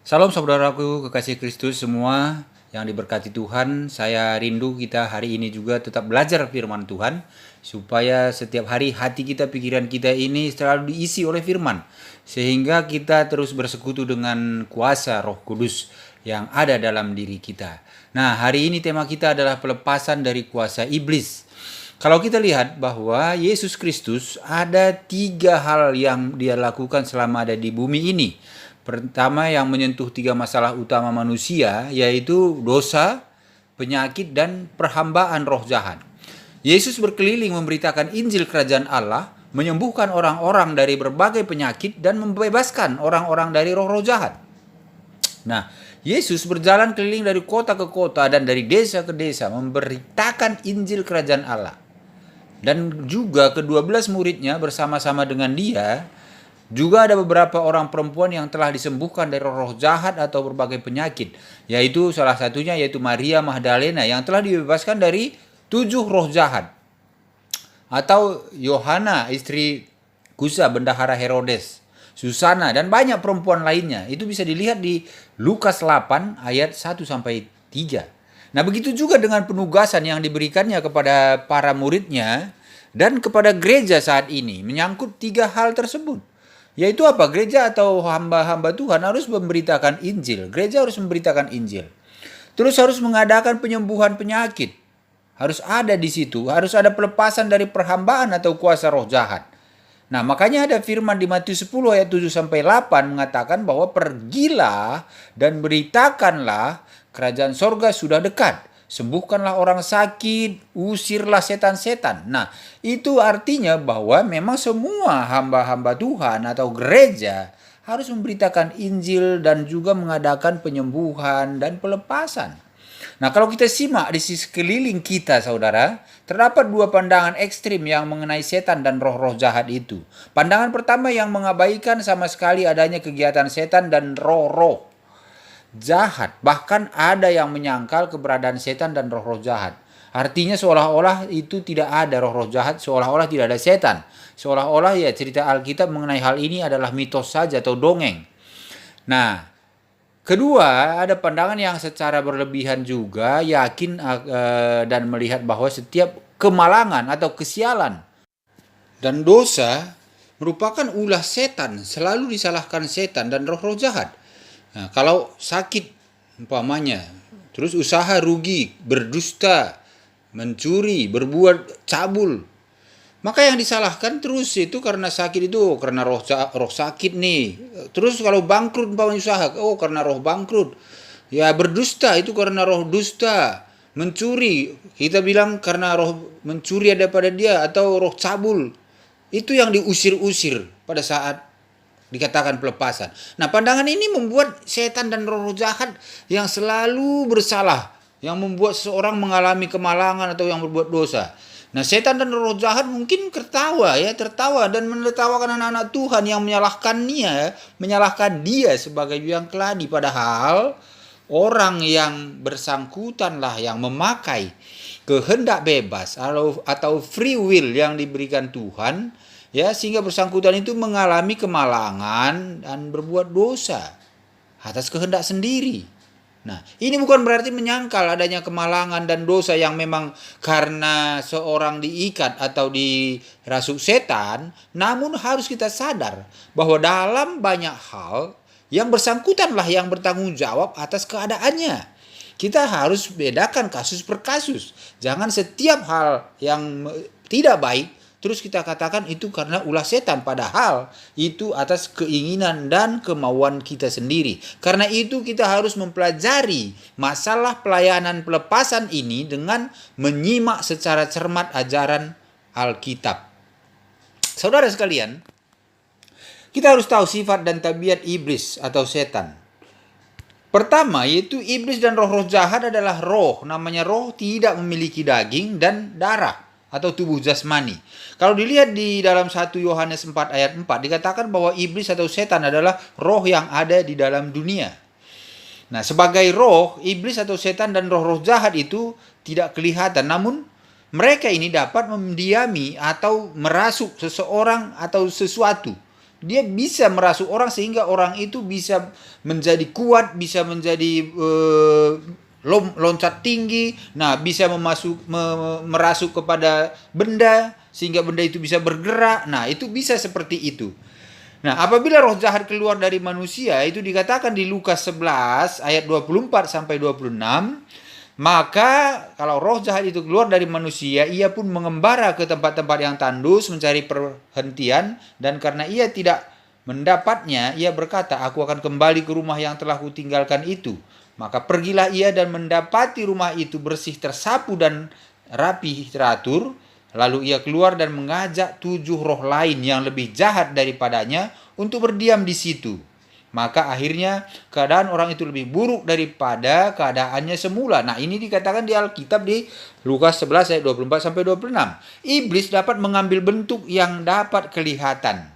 Salam saudaraku kekasih Kristus semua yang diberkati Tuhan. Saya rindu kita hari ini juga tetap belajar firman Tuhan supaya setiap hari hati kita, pikiran kita ini selalu diisi oleh firman sehingga kita terus bersekutu dengan kuasa Roh Kudus yang ada dalam diri kita. Nah, hari ini tema kita adalah pelepasan dari kuasa iblis. Kalau kita lihat bahwa Yesus Kristus ada 3 hal yang dia lakukan selama ada di bumi ini. Pertama yang menyentuh 3 masalah utama manusia, yaitu dosa, penyakit, dan perhambaan roh jahat. Yesus berkeliling memberitakan Injil Kerajaan Allah, menyembuhkan orang-orang dari berbagai penyakit, dan membebaskan orang-orang dari roh-roh jahat. Nah, Yesus berjalan keliling dari kota ke kota dan dari desa ke desa, memberitakan Injil Kerajaan Allah. Dan juga ke-12 muridnya bersama-sama dengan dia, juga ada beberapa orang perempuan yang telah disembuhkan dari roh jahat atau berbagai penyakit. Yaitu salah satunya yaitu Maria Magdalena yang telah dibebaskan dari 7 roh jahat. Atau Yohana istri Kusa bendahara Herodes. Susana dan banyak perempuan lainnya. Itu bisa dilihat di Lukas 8 ayat 1 sampai 3. Nah, begitu juga dengan penugasan yang diberikannya kepada para muridnya dan kepada gereja saat ini menyangkut 3 hal tersebut. Yaitu apa? Gereja atau hamba-hamba Tuhan harus memberitakan Injil. Gereja harus memberitakan Injil. Terus harus mengadakan penyembuhan penyakit. Harus ada di situ. Harus ada pelepasan dari perhambaan atau kuasa roh jahat. Nah, makanya ada firman di Matius 10 ayat 7 sampai 8 mengatakan bahwa pergilah dan beritakanlah kerajaan sorga sudah dekat. Sembuhkanlah orang sakit, usirlah setan-setan. Nah, itu artinya bahwa memang semua hamba-hamba Tuhan atau gereja harus memberitakan Injil dan juga mengadakan penyembuhan dan pelepasan. Nah, kalau kita simak di sisi sekeliling kita, saudara, terdapat 2 pandangan ekstrim yang mengenai setan dan roh-roh jahat itu. Pandangan pertama yang mengabaikan sama sekali adanya kegiatan setan dan roh-roh jahat. Bahkan ada yang menyangkal keberadaan setan dan roh-roh jahat. Artinya seolah-olah itu tidak ada roh-roh jahat, seolah-olah tidak ada setan. Seolah-olah ya cerita Alkitab mengenai hal ini adalah mitos saja atau dongeng. Nah, kedua, ada pandangan yang secara berlebihan juga yakin dan melihat bahwa setiap kemalangan atau kesialan dan dosa merupakan ulah setan, selalu disalahkan setan dan roh-roh jahat. Nah, kalau sakit umpamanya, terus usaha rugi, berdusta, mencuri, berbuat cabul, maka yang disalahkan terus itu karena sakit itu, karena roh sakit nih. Terus kalau bangkrut umpamanya usaha, oh karena roh bangkrut. Ya berdusta itu karena roh dusta. Mencuri, kita bilang karena roh mencuri ada pada dia atau roh cabul. Itu yang diusir-usir pada saat dikatakan pelepasan. Nah, pandangan ini membuat setan dan roh jahat yang selalu bersalah, yang membuat seseorang mengalami kemalangan atau yang berbuat dosa. Nah, setan dan roh jahat mungkin tertawa dan menertawakan anak-anak Tuhan yang menyalahkan dia sebagai yang keladi. Padahal orang yang bersangkutanlah yang memakai kehendak bebas atau free will yang diberikan Tuhan, ya, sehingga bersangkutan itu mengalami kemalangan dan berbuat dosa atas kehendak sendiri. Nah, ini bukan berarti menyangkal adanya kemalangan dan dosa yang memang karena seorang diikat atau dirasuk setan, namun harus kita sadar bahwa dalam banyak hal yang bersangkutanlah yang bertanggung jawab atas keadaannya. Kita harus bedakan kasus per kasus. Jangan setiap hal yang tidak baik terus kita katakan itu karena ulah setan, padahal itu atas keinginan dan kemauan kita sendiri. Karena itu kita harus mempelajari masalah pelayanan pelepasan ini dengan menyimak secara cermat ajaran Alkitab. Saudara sekalian, kita harus tahu sifat dan tabiat iblis atau setan. Pertama, yaitu iblis dan roh-roh jahat adalah roh. Namanya roh tidak memiliki daging dan darah atau tubuh jasmani. Kalau dilihat di dalam 1 Yohanes 4 ayat 4 dikatakan bahwa iblis atau setan adalah roh yang ada di dalam dunia. Nah, sebagai roh, iblis atau setan dan roh-roh jahat itu tidak kelihatan, namun mereka ini dapat mendiami atau merasuk seseorang atau sesuatu dia bisa merasuk orang sehingga orang itu bisa menjadi kuat, bisa menjadi loncat tinggi, nah bisa merasuk kepada benda sehingga benda itu bisa bergerak. Nah, itu bisa seperti itu. Nah, apabila roh jahat keluar dari manusia, itu dikatakan di Lukas 11 ayat 24 sampai 26, maka kalau roh jahat itu keluar dari manusia, ia pun mengembara ke tempat-tempat yang tandus mencari perhentian, dan karena ia tidak mendapatnya, ia berkata, aku akan kembali ke rumah yang telah kutinggalkan itu. Maka pergilah ia dan mendapati rumah itu bersih, tersapu dan rapi teratur. Lalu ia keluar dan mengajak 7 roh lain yang lebih jahat daripadanya untuk berdiam di situ. Maka akhirnya keadaan orang itu lebih buruk daripada keadaannya semula. Nah, ini dikatakan di Alkitab di Lukas 11 ayat 24 sampai 26. Iblis dapat mengambil bentuk yang dapat kelihatan.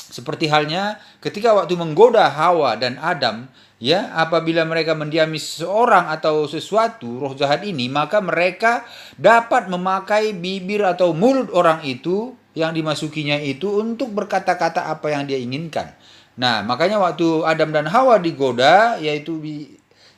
Seperti halnya ketika waktu menggoda Hawa dan Adam, ya, apabila mereka mendiami seseorang atau sesuatu, roh jahat ini, maka mereka dapat memakai bibir atau mulut orang itu yang dimasukinya itu untuk berkata-kata apa yang dia inginkan. Nah, makanya waktu Adam dan Hawa digoda, yaitu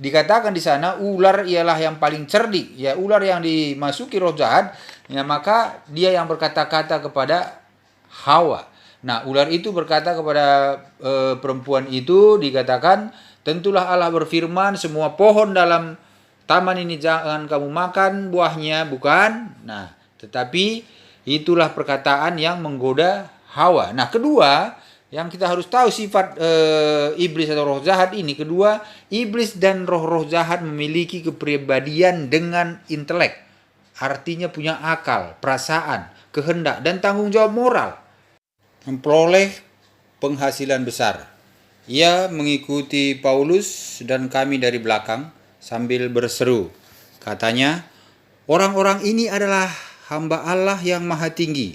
dikatakan di sana ular ialah yang paling cerdik, ya, ular yang dimasuki roh jahat, ya, maka dia yang berkata-kata kepada Hawa. Nah, ular itu berkata kepada perempuan itu, dikatakan, tentulah Allah berfirman, semua pohon dalam taman ini jangan kamu makan buahnya, bukan? Nah, tetapi itulah perkataan yang menggoda Hawa. Nah, kedua, yang kita harus tahu sifat iblis atau roh jahat ini, kedua, iblis dan roh-roh jahat memiliki kepribadian dengan intelek. Artinya punya akal, perasaan, kehendak, dan tanggung jawab moral. Memperoleh penghasilan besar. Ia mengikuti Paulus dan kami dari belakang sambil berseru. Katanya, orang-orang ini adalah hamba Allah yang maha tinggi.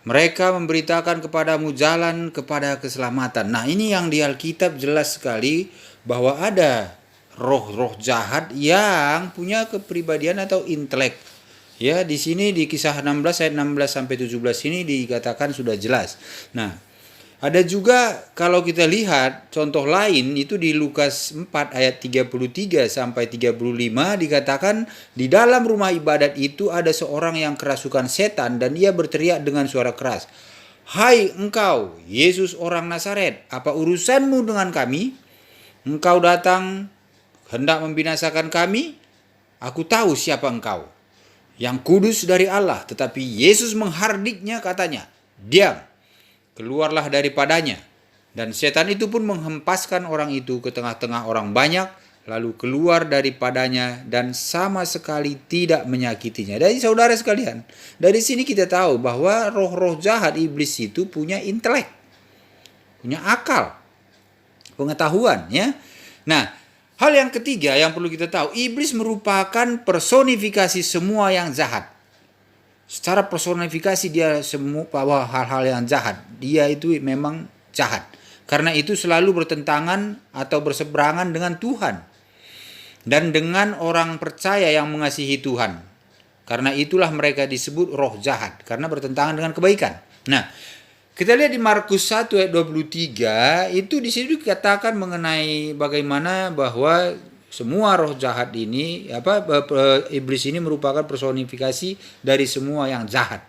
Mereka memberitakan kepadamu jalan kepada keselamatan. Nah, ini yang di Alkitab jelas sekali bahwa ada roh-roh jahat yang punya kepribadian atau intelek. Ya, di sini di Kisah 16 ayat 16 sampai 17 ini dikatakan sudah jelas. Nah, ada juga kalau kita lihat contoh lain itu di Lukas 4 ayat 33 sampai 35 dikatakan di dalam rumah ibadat itu ada seorang yang kerasukan setan dan ia berteriak dengan suara keras, "Hai engkau, Yesus orang Nazaret, apa urusanmu dengan kami? Engkau datang hendak membinasakan kami? Aku tahu siapa engkau, yang kudus dari Allah." Tetapi Yesus menghardiknya, katanya, "Diam, keluarlah daripadanya." Dan setan itu pun menghempaskan orang itu ke tengah-tengah orang banyak, lalu keluar daripadanya dan sama sekali tidak menyakitinya. Jadi saudara sekalian, dari sini kita tahu bahwa roh-roh jahat iblis itu punya intelek, punya akal, pengetahuan, ya. Nah, hal yang ketiga yang perlu kita tahu, iblis merupakan personifikasi semua yang jahat. Secara personifikasi dia semua bahwa hal-hal yang jahat, dia itu memang jahat. Karena itu selalu bertentangan atau berseberangan dengan Tuhan dan dengan orang percaya yang mengasihi Tuhan. Karena itulah mereka disebut roh jahat, karena bertentangan dengan kebaikan. Nah, kita lihat di Markus 1 ayat 23, itu di sini dikatakan mengenai bagaimana bahwa semua roh jahat ini, iblis ini merupakan personifikasi dari semua yang jahat.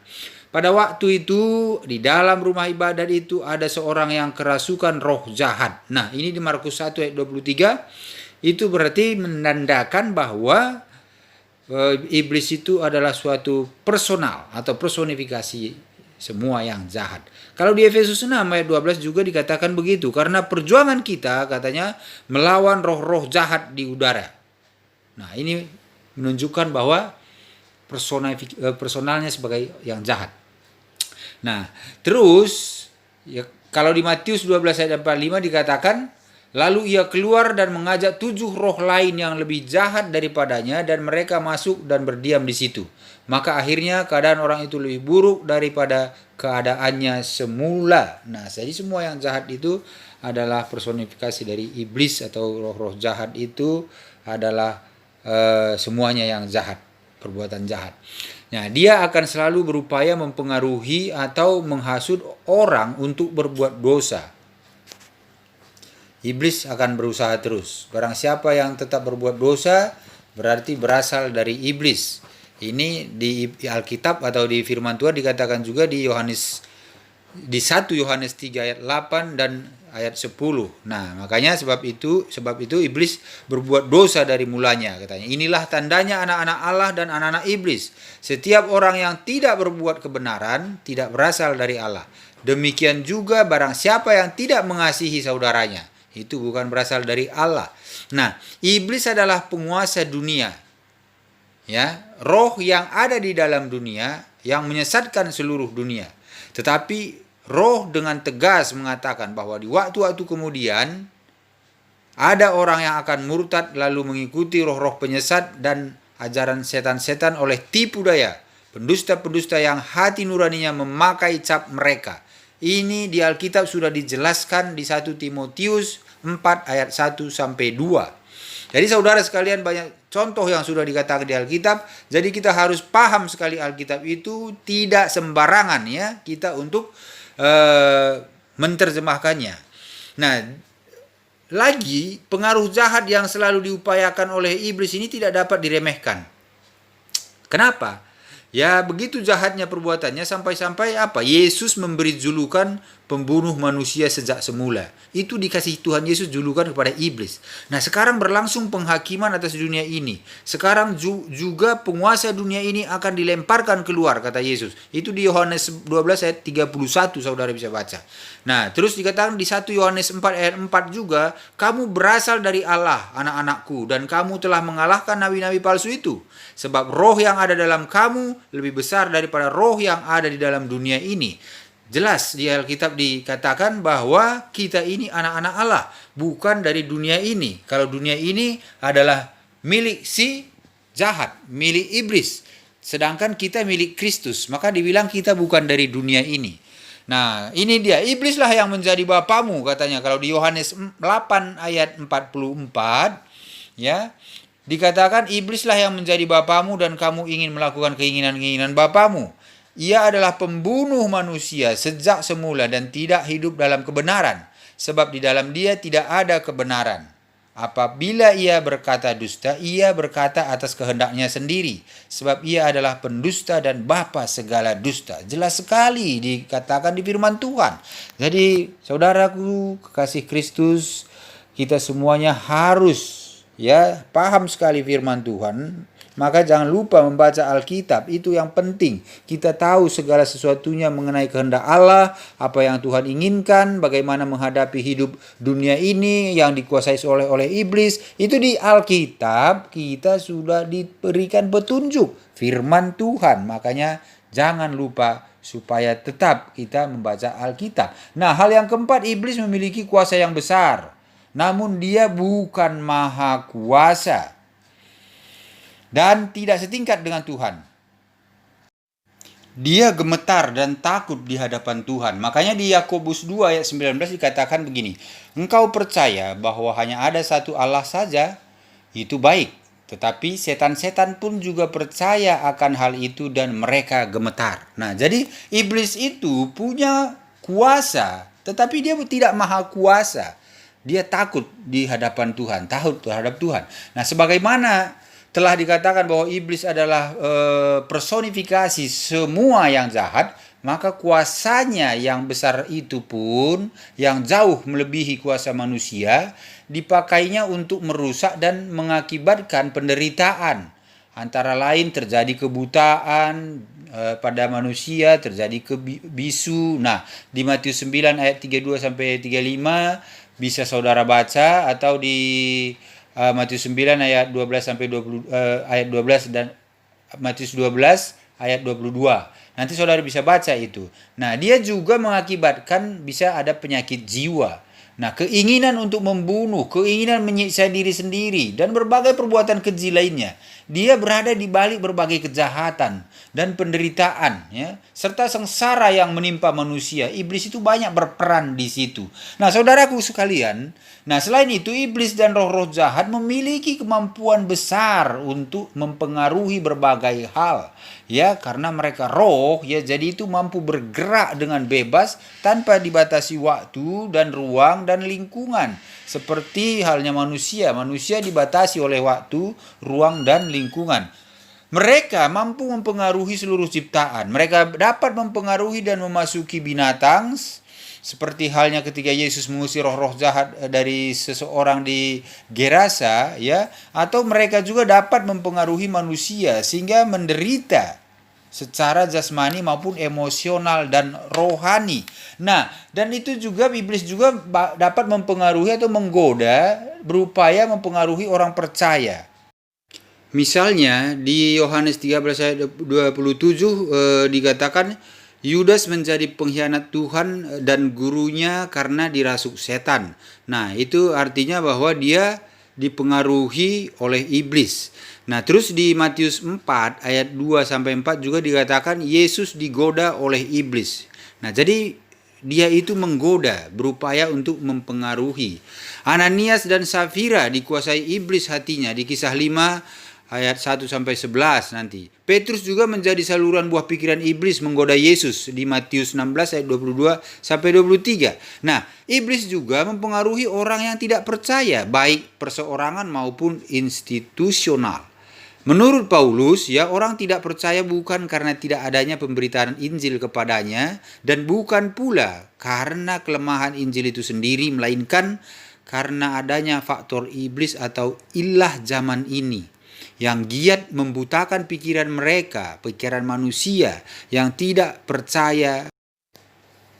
Pada waktu itu di dalam rumah ibadat itu ada seorang yang kerasukan roh jahat. Nah, ini di Markus 1 ayat 23 itu berarti menandakan bahwa iblis itu adalah suatu personal atau personifikasi semua yang jahat. Kalau di Efesus 6 ayat 12 juga dikatakan begitu, karena perjuangan kita katanya melawan roh-roh jahat di udara. Nah, ini menunjukkan bahwa personalnya sebagai yang jahat. Nah, terus ya, kalau di Matius 12 ayat 45 dikatakan, lalu ia keluar dan mengajak 7 roh lain yang lebih jahat daripadanya dan mereka masuk dan berdiam di situ. Maka akhirnya keadaan orang itu lebih buruk daripada keadaannya semula. Nah, jadi semua yang jahat itu adalah personifikasi dari iblis atau roh-roh jahat itu adalah semuanya yang jahat, perbuatan jahat. Nah, dia akan selalu berupaya mempengaruhi atau menghasut orang untuk berbuat dosa. Iblis akan berusaha terus. Barang siapa yang tetap berbuat dosa, berarti berasal dari iblis. Ini di Alkitab atau di firman Tuhan dikatakan juga di 1 Yohanes 3 ayat 8 dan ayat 10. Nah, makanya sebab itu iblis berbuat dosa dari mulanya, katanya. Inilah tandanya anak-anak Allah dan anak-anak iblis. Setiap orang yang tidak berbuat kebenaran tidak berasal dari Allah. Demikian juga barang siapa yang tidak mengasihi saudaranya, itu bukan berasal dari Allah. Nah, iblis adalah penguasa dunia. Ya, roh yang ada di dalam dunia yang menyesatkan seluruh dunia. Tetapi roh dengan tegas mengatakan bahwa di waktu-waktu kemudian ada orang yang akan murtad lalu mengikuti roh-roh penyesat dan ajaran setan-setan oleh tipu daya pendusta-pendusta yang hati nuraninya memakai cap mereka. Ini di Alkitab sudah dijelaskan di 1 Timotius 4 ayat 1 sampai 2. Jadi saudara sekalian, banyak contoh yang sudah dikatakan di Alkitab. Jadi kita harus paham sekali Alkitab itu tidak sembarangan ya kita untuk menerjemahkannya. Nah, lagi pengaruh jahat yang selalu diupayakan oleh iblis ini tidak dapat diremehkan. Kenapa? Ya begitu jahatnya perbuatannya sampai-sampai apa? Yesus memberi julukan pembunuh manusia sejak semula. Itu dikasih Tuhan Yesus julukan kepada iblis. Nah, sekarang berlangsung penghakiman atas dunia ini. Sekarang juga penguasa dunia ini akan dilemparkan keluar, kata Yesus. Itu di Yohanes 12 ayat 31 saudara bisa baca. Nah, terus dikatakan di 1 Yohanes 4 ayat 4 juga, kamu berasal dari Allah, anak-anakku, dan kamu telah mengalahkan nabi-nabi palsu itu. Sebab roh yang ada dalam kamu lebih besar daripada roh yang ada di dalam dunia ini. Jelas di Alkitab dikatakan bahwa kita ini anak-anak Allah, bukan dari dunia ini. Kalau dunia ini adalah milik si jahat, milik iblis. Sedangkan kita milik Kristus, maka dibilang kita bukan dari dunia ini. Nah, ini dia, iblislah yang menjadi bapamu, katanya. Kalau di Yohanes 8 ayat 44, ya, dikatakan iblislah yang menjadi bapamu dan kamu ingin melakukan keinginan-keinginan bapamu. Ia adalah pembunuh manusia sejak semula dan tidak hidup dalam kebenaran. Sebab di dalam dia tidak ada kebenaran. Apabila ia berkata dusta, ia berkata atas kehendaknya sendiri. Sebab ia adalah pendusta dan bapa segala dusta. Jelas sekali dikatakan di firman Tuhan. Jadi saudaraku, kekasih Kristus, kita semuanya harus ya paham sekali firman Tuhan. Maka jangan lupa membaca Alkitab, itu yang penting. Kita tahu segala sesuatunya mengenai kehendak Allah, apa yang Tuhan inginkan, bagaimana menghadapi hidup dunia ini yang dikuasai oleh iblis. Itu di Alkitab kita sudah diberikan petunjuk firman Tuhan. Makanya jangan lupa supaya tetap kita membaca Alkitab. Nah, hal yang keempat, iblis memiliki kuasa yang besar. Namun dia bukan maha kuasa dan tidak setingkat dengan Tuhan. Dia gemetar dan takut di hadapan Tuhan. Makanya di Yakobus 2 ayat 19 dikatakan begini, engkau percaya bahwa hanya ada satu Allah saja, itu baik. Tetapi setan-setan pun juga percaya akan hal itu dan mereka gemetar. Nah, jadi iblis itu punya kuasa, tetapi dia tidak maha kuasa. Dia takut di hadapan Tuhan, takut terhadap Tuhan. Nah, sebagaimana telah dikatakan bahwa iblis adalah personifikasi semua yang jahat, maka kuasanya yang besar itu pun yang jauh melebihi kuasa manusia dipakainya untuk merusak dan mengakibatkan penderitaan. Antara lain terjadi kebutaan pada manusia, terjadi kebisu. Nah, di Matius 9 ayat 32 sampai 35 bisa saudara baca, atau di Matius 9 ayat 12 sampai 20 ayat 12 dan Matius 12 ayat 22. Nanti saudara bisa baca itu. Nah, dia juga mengakibatkan bisa ada penyakit jiwa. Nah, keinginan untuk membunuh, keinginan menyiksa diri sendiri, dan berbagai perbuatan keji lainnya. Dia berada di balik berbagai kejahatan dan penderitaan, ya, serta sengsara yang menimpa manusia. Iblis itu banyak berperan di situ. Nah, saudaraku sekalian, nah selain itu iblis dan roh-roh jahat memiliki kemampuan besar untuk mempengaruhi berbagai hal. Ya, karena mereka roh, ya, jadi itu mampu bergerak dengan bebas tanpa dibatasi waktu dan ruang dan lingkungan. Seperti halnya manusia dibatasi oleh waktu, ruang, dan lingkungan. Mereka mampu mempengaruhi seluruh ciptaan. Mereka dapat mempengaruhi dan memasuki binatang, seperti halnya ketika Yesus mengusir roh-roh jahat dari seseorang di Gerasa, ya, atau mereka juga dapat mempengaruhi manusia sehingga menderita secara jasmani maupun emosional dan rohani. Nah, dan itu juga iblis juga dapat mempengaruhi atau menggoda, berupaya mempengaruhi orang percaya. Misalnya di Yohanes 13 ayat 27 dikatakan Yudas menjadi pengkhianat Tuhan dan gurunya karena dirasuk setan. Nah, itu artinya bahwa dia dipengaruhi oleh iblis. Nah, terus di Matius 4 ayat 2 sampai 4 juga dikatakan Yesus digoda oleh iblis. Nah, jadi dia itu menggoda, berupaya untuk mempengaruhi. Ananias dan Safira dikuasai iblis hatinya di Kisah 5 ayat 1 sampai 11 nanti. Petrus juga menjadi saluran buah pikiran iblis menggoda Yesus di Matius 16 ayat 22 sampai 23. Nah, iblis juga mempengaruhi orang yang tidak percaya, baik perseorangan maupun institusional. Menurut Paulus, ya, orang tidak percaya bukan karena tidak adanya pemberitaan Injil kepadanya dan bukan pula karena kelemahan Injil itu sendiri, melainkan karena adanya faktor iblis atau ilah zaman ini yang giat membutakan pikiran mereka, pikiran manusia yang tidak percaya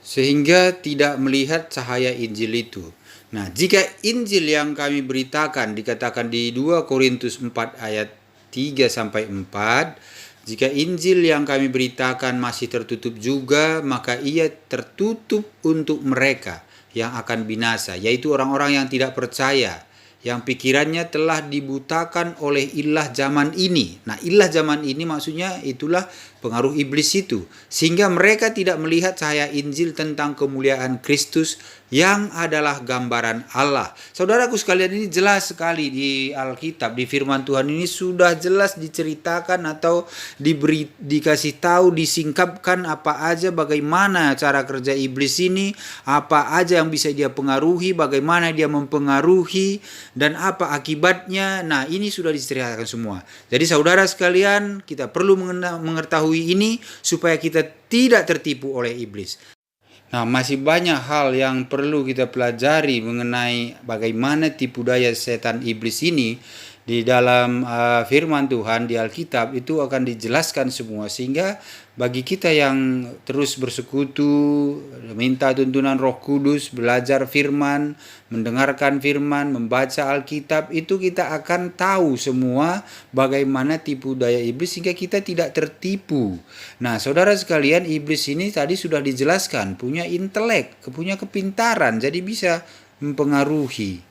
sehingga tidak melihat cahaya Injil itu. Nah, jika Injil yang kami beritakan dikatakan di 2 Korintus 4 ayat 3 sampai 4, jika Injil yang kami beritakan masih tertutup juga, maka ia tertutup untuk mereka yang akan binasa, yaitu orang-orang yang tidak percaya, yang pikirannya telah dibutakan oleh ilah zaman ini. Nah, ilah zaman ini maksudnya itulah pengaruh iblis itu, sehingga mereka tidak melihat cahaya Injil tentang kemuliaan Kristus yang adalah gambaran Allah. Saudaraku sekalian, ini jelas sekali di Alkitab, di firman Tuhan ini sudah jelas diceritakan atau dikasih tahu, disingkapkan apa aja, bagaimana cara kerja iblis ini, apa aja yang bisa dia pengaruhi, bagaimana dia mempengaruhi, dan apa akibatnya. Nah, ini sudah diceritakan semua. Jadi saudara sekalian, kita perlu mengetahui ini supaya kita tidak tertipu oleh iblis. Nah, masih banyak hal yang perlu kita pelajari mengenai bagaimana tipu daya setan iblis ini di dalam firman Tuhan di Alkitab. Itu akan dijelaskan semua, sehingga bagi kita yang terus bersekutu, minta tuntunan Roh Kudus, belajar firman, mendengarkan firman, membaca Alkitab, itu kita akan tahu semua bagaimana tipu daya iblis sehingga kita tidak tertipu. Nah, saudara sekalian, iblis ini tadi sudah dijelaskan, punya intelek, punya kepintaran, jadi bisa mempengaruhi.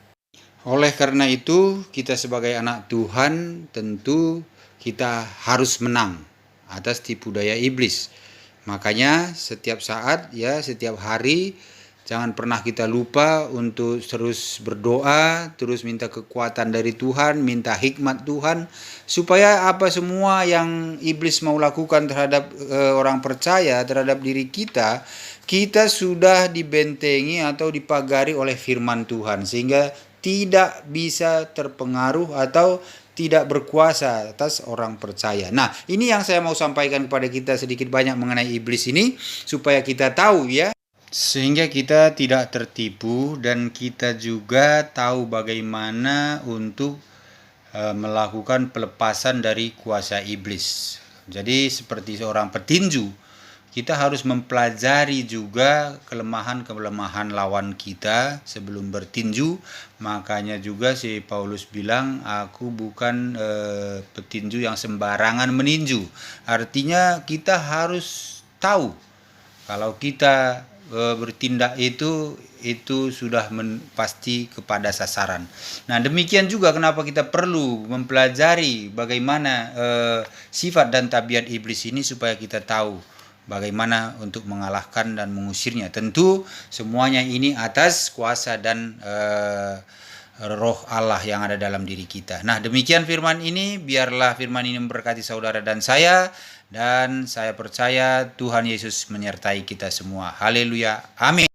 Oleh karena itu, kita sebagai anak Tuhan tentu kita harus menang atas tipu daya iblis. Makanya setiap saat, ya, setiap hari jangan pernah kita lupa untuk terus berdoa, terus minta kekuatan dari Tuhan, minta hikmat Tuhan, supaya apa semua yang iblis mau lakukan terhadap orang percaya, terhadap diri kita, kita sudah dibentengi atau dipagari oleh firman Tuhan, sehingga tidak bisa terpengaruh atau tidak berkuasa atas orang percaya. Nah, ini yang saya mau sampaikan kepada kita sedikit banyak mengenai iblis ini, supaya kita tahu, ya, sehingga kita tidak tertipu dan kita juga tahu bagaimana untuk melakukan pelepasan dari kuasa iblis. Jadi seperti seorang petinju, kita harus mempelajari juga kelemahan-kelemahan lawan kita sebelum bertinju. Makanya juga si Paulus bilang, aku bukan petinju yang sembarangan meninju. Artinya kita harus tahu kalau kita bertindak itu itu sudah pasti kepada sasaran. Nah, demikian juga kenapa kita perlu mempelajari bagaimana sifat dan tabiat iblis ini supaya kita tahu bagaimana untuk mengalahkan dan mengusirnya. Tentu semuanya ini atas kuasa dan roh Allah yang ada dalam diri kita. Nah, demikian firman ini, biarlah firman ini memberkati saudara dan saya percaya Tuhan Yesus menyertai kita semua. Haleluya. Amin.